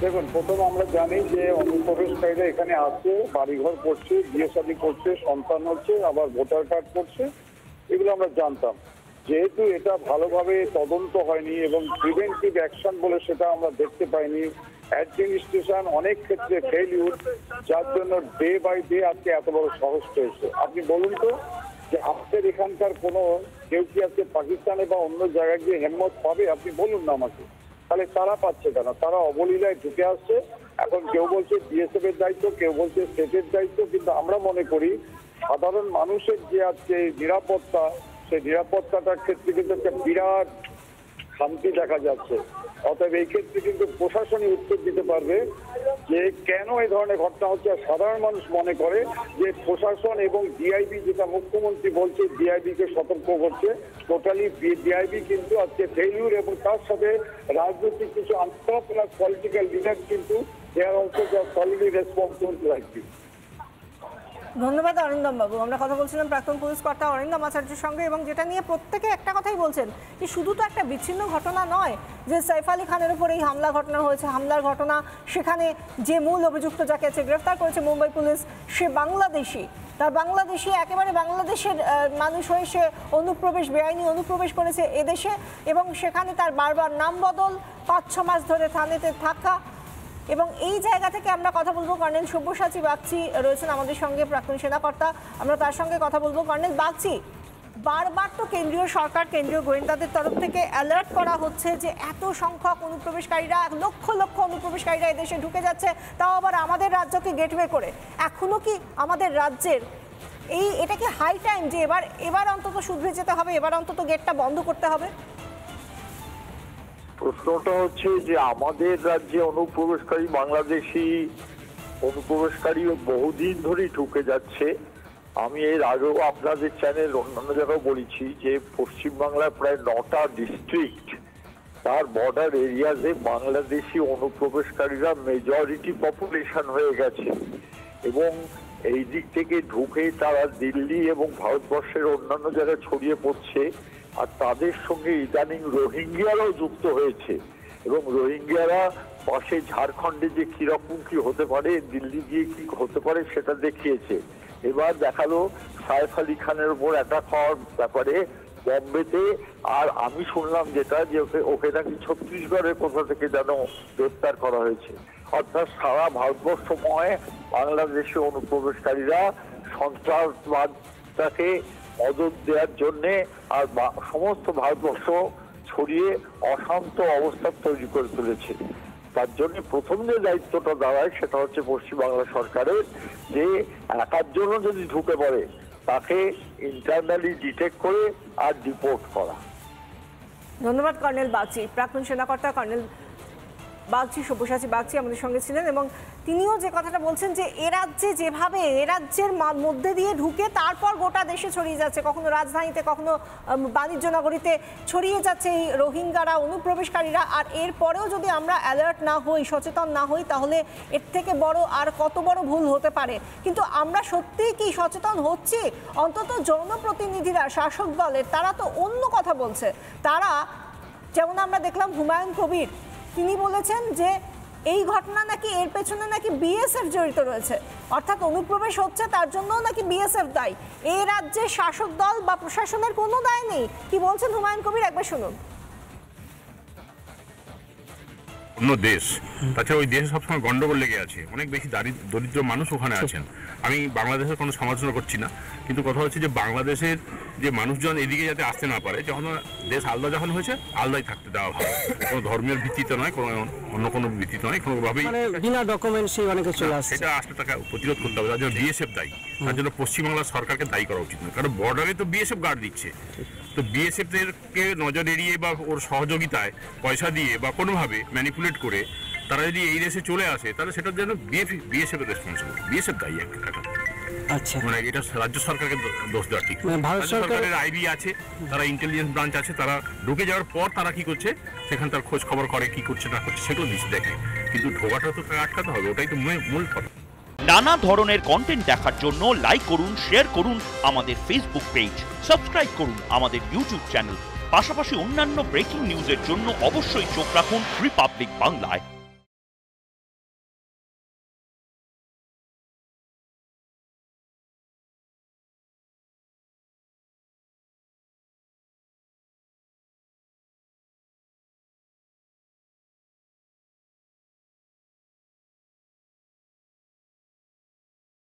দেখুন, প্রথম আমরা জানি যে অনুপ্রবেশকারীরা এখানে আসছে, বাড়িঘর করছে, বিয়ে শাদী করছে, সন্তান হচ্ছে, আবার ভোটার কার্ড করছে, এগুলো আমরা জানতাম। যেহেতু এটা ভালোভাবে তদন্ত হয়নি এবং প্রিভেন্টিভ অ্যাকশন বলে সেটা আমরা দেখতে পাইনি, অ্যাডমিনিস্ট্রেশন অনেক ক্ষেত্রে ফেলিউর, যার জন্য ডে বাই ডে আজকে এত বড় সাহস পেয়েছে। আপনি বলুন তো যে আমাদের এখানকার কোনো কেউ কি আজকে পাকিস্তানে বা অন্য জায়গায় গিয়ে হেম্মত পাবে? আপনি বলুন না আমাকে। তাহলে তারা পাচ্ছে কেন? তারা অবলীলায় ঢুকে আসছে। এখন কেউ বলছে বিএসএফ এর দায়িত্ব, কেউ বলছে স্টেটের দায়িত্ব, কিন্তু আমরা মনে করি সাধারণ মানুষের যে আজকে নিরাপত্তা, সেই নিরাপত্তাটার ক্ষেত্রে কিন্তু একটা বিরাট শান্তি দেখা যাচ্ছে। অতএব এই ক্ষেত্রে কিন্তু প্রশাসনই উত্তর দিতে পারবে যে কেন এই ধরনের ঘটনা হচ্ছে। আর সাধারণ মানুষ মনে করে যে প্রশাসন এবং ডিআইবি, যেটা মুখ্যমন্ত্রী বলছে ডিআইবি কে সতর্ক করছে, টোটালি ডিআইবি কিন্তু আজকে ফেলিউর, এবং তার সাথে রাজনৈতিক কিছু আন্তঃ প্লাস পলিটিক্যাল লিডার কিন্তু they are also solidly responsible like this. ধন্যবাদ অরিন্দম বাবু। আমরা কথা বলছিলাম প্রাক্তন পুলিশ কর্তা অরিন্দম আচার্যের সঙ্গে, এবং যেটা নিয়ে প্রত্যেকে একটা কথাই বলছেন যে শুধু তো একটা বিচ্ছিন্ন ঘটনা নয় যে সাইফ আলী খানের উপর এই হামলা ঘটনা হয়েছে, হামলার ঘটনা, সেখানে যে মূল অভিযুক্ত যাকে গ্রেফতার করেছে মুম্বাই পুলিশ, সে বাংলাদেশি, তার বাংলাদেশি একেবারে বাংলাদেশের মানুষ হয়ে সে অনুপ্রবেশ, বেআইনি অনুপ্রবেশ করেছে এদেশে, এবং সেখানে তার বারবার নাম বদল, 5-6 মাস ধরে থানাতে থাকা। এবং এই জায়গা থেকে আমরা কথা বলবো, কর্নেল সব্যসাচী বাগচি রয়েছেন আমাদের সঙ্গে, প্রাক্তন সেনাকর্তা, আমরা তার সঙ্গে কথা বলবো। কর্নেল বাগচি, বারবার তো কেন্দ্রীয় সরকার, কেন্দ্রীয় গোয়েন্দাদের তরফ থেকে অ্যালার্ট করা হচ্ছে যে এত সংখ্যক অনুপ্রবেশকারীরা, লক্ষ লক্ষ অনুপ্রবেশকারীরা এদেশে ঢুকে যাচ্ছে, তাও আবার আমাদের রাজ্যকে গেটওয়ে করে। এখনো কি আমাদের রাজ্যের এটা কি হাই টাইম যে এবার অন্তত শুধরে যেতে হবে, এবার অন্তত গেটটা বন্ধ করতে হবে? প্রশ্নটা হচ্ছে যে আমাদের রাজ্যে অনুপ্রবেশকারী বাংলাদেশি অনুপ্রবেশকারী বহুদিন ধরেই ঢুকে যাচ্ছে। আমি এর আগেও আপনাদের চ্যানেল অন্যান্য জায়গায় বলেছি যে পশ্চিমবাংলার প্রায় 9টা ডিস্ট্রিক্ট, তার বর্ডার এরিয়াতে বাংলাদেশি অনুপ্রবেশকারীরা মেজরিটি পপুলেশন হয়ে গেছে, এবং এই দিক থেকে ঢুকে তারা দিল্লি এবং ভারতবর্ষের অন্যান্য জায়গায় ছড়িয়ে পড়ছে। আর তাদের সঙ্গে ইদানিং রোহিঙ্গিয়ারাও যুক্ত হয়েছে, এবং রোহিঙ্গিয়ারা পাশে ঝাড়খণ্ডে যে কিরকম কি হতে পারে, দিল্লি গিয়ে কি হতে পারে সেটা দেখিয়েছে। এবার দেখালো সাইফ আলী খানের উপর অ্যাটাক হওয়ার ব্যাপারে বম্বেতে, আর আমি শুনলাম যেটা যে ওকে নাকি ছত্তিশগড়ের কোথা থেকে যেন গ্রেফতার করা হয়েছে। অর্থাৎ সারা ভারতবর্ষময় বাংলাদেশি অনুপ্রবেশকারীরা সন্ত্রাসবাদটাকে মদত দেওয়ার জন্যে আর সমস্ত ভারতবর্ষ ছড়িয়ে অশান্ত অবস্থা তৈরি করে তুলেছে। তার জন্য প্রথম যে দায়িত্বটা দাঁড়ায় সেটা হচ্ছে পশ্চিমবাংলা সরকারের, যে একার জন্য যদি ঢুকে পড়ে তাকে ইন্টারনালি ডিটেক্ট করে আর ডিপোর্ট করা। ধন্যবাদ কর্নেল বাগচি। প্রাক্তন সেনাকর্তা কর্নেল বাগচি, সব্যসাচী বাগচি আমাদের সঙ্গে ছিলেন, এবং তিনিও যে কথাটা বলছেন যে এ রাজ্যে যেভাবে এ রাজ্যের মধ্যে দিয়ে ঢুকে তারপর গোটা দেশে ছড়িয়ে যাচ্ছে, কখনো রাজধানীতে, কখনো বাণিজ্য নগরীতে ছড়িয়ে যাচ্ছে এই রোহিঙ্গারা, অনুপ্রবেশকারীরা। আর এরপরেও যদি আমরা অ্যালার্ট না হই, সচেতন না হই, তাহলে এর থেকে বড় আর কত বড় ভুল হতে পারে। কিন্তু আমরা সত্যিই কি সচেতন হচ্ছি? অন্তত জনপ্রতিনিধিরা, শাসক দলের, তারা তো অন্য কথা বলছে। তারা, যেমন আমরা দেখলাম হুমায়ুন কবির, তিনি বলেছেন যে এই ঘটনা নাকি, এর পেছনে নাকি বিএসএফ জড়িত রয়েছে, অর্থাৎ অনুপ্রবেশ হচ্ছে তার জন্যও নাকি বিএসএফ দায়ী। এই রাজ্যে শাসক দল বা প্রশাসনের কোনো দায় নেই। কি বলছেন হুমায়ুন কবির, একবার শুনুন। অন্য দেশ, তাছাড়া ওই দেশে সবসময় গন্ডগোল লেগে আছে, অনেক বেশি দরিদ্র মানুষ ওখানে আছেন। আমি বাংলাদেশের কোনো সমালোচনা করছি না, কিন্তু কথা হচ্ছে যে বাংলাদেশের যে মানুষজন এদিকে যাতে আসতে না পারে, যখন দেশ আলাদা যখন হয়েছে আলাদাই থাকতে দেওয়া ভালো, কোনো ধর্মের ভিত্তিতে নয়, কোনো অন্য কোনো ভিত্তিতে নয়, কোনোভাবেই বিনা ডকুমেন্টসই অনেকে চলে আসছে। সেটা আসলে তাকে প্রতিরোধ করতে হবে। তার জন্য বিএসএফ দায়ী, তার জন্য পশ্চিমবাংলার সরকারকে দায়ী করা উচিত নয়, কারণ বর্ডারে তো বিএসএফ গার্ড দিচ্ছে। তো বিএসএফকে নজর এড়িয়ে বা ওর সহযোগিতায় পয়সা দিয়ে বা কোনোভাবে ম্যানিপুলেট করে তারা যদি এই দেশে চলে আসে, তাহলে সেটার জন্য বিএসএফ এর রেসপন্সিবল, বিএসএফ দায়ী একটা। আচ্ছা, মানে এটা রাজ্য সরকারকে দোষ দেওয়া ঠিক। ভারত সরকারের আইবি আছে, তারা ইন্টেলিজেন্স ব্রাঞ্চ আছে, তারা ঢুকে যাওয়ার পর তারা কি করছে সেখানে তার খোঁজ খবর করে, কি করছে না করছে সেগুলো দেখে, কিন্তু ঢোকাটা তো আটকাতে হবে, ওটাই তো মূল কথা। নানা ধরনের কন্টেন্ট দেখার জন্য লাইক করুন, শেয়ার করুন আমাদের ফেসবুক পেজ, সাবস্ক্রাইব করুন আমাদের ইউটিউব চ্যানেল। পাশাপাশি অন্যান্য ব্রেকিং নিউজের জন্য অবশ্যই চোখ রাখুন রিপাবলিক বাংলায়।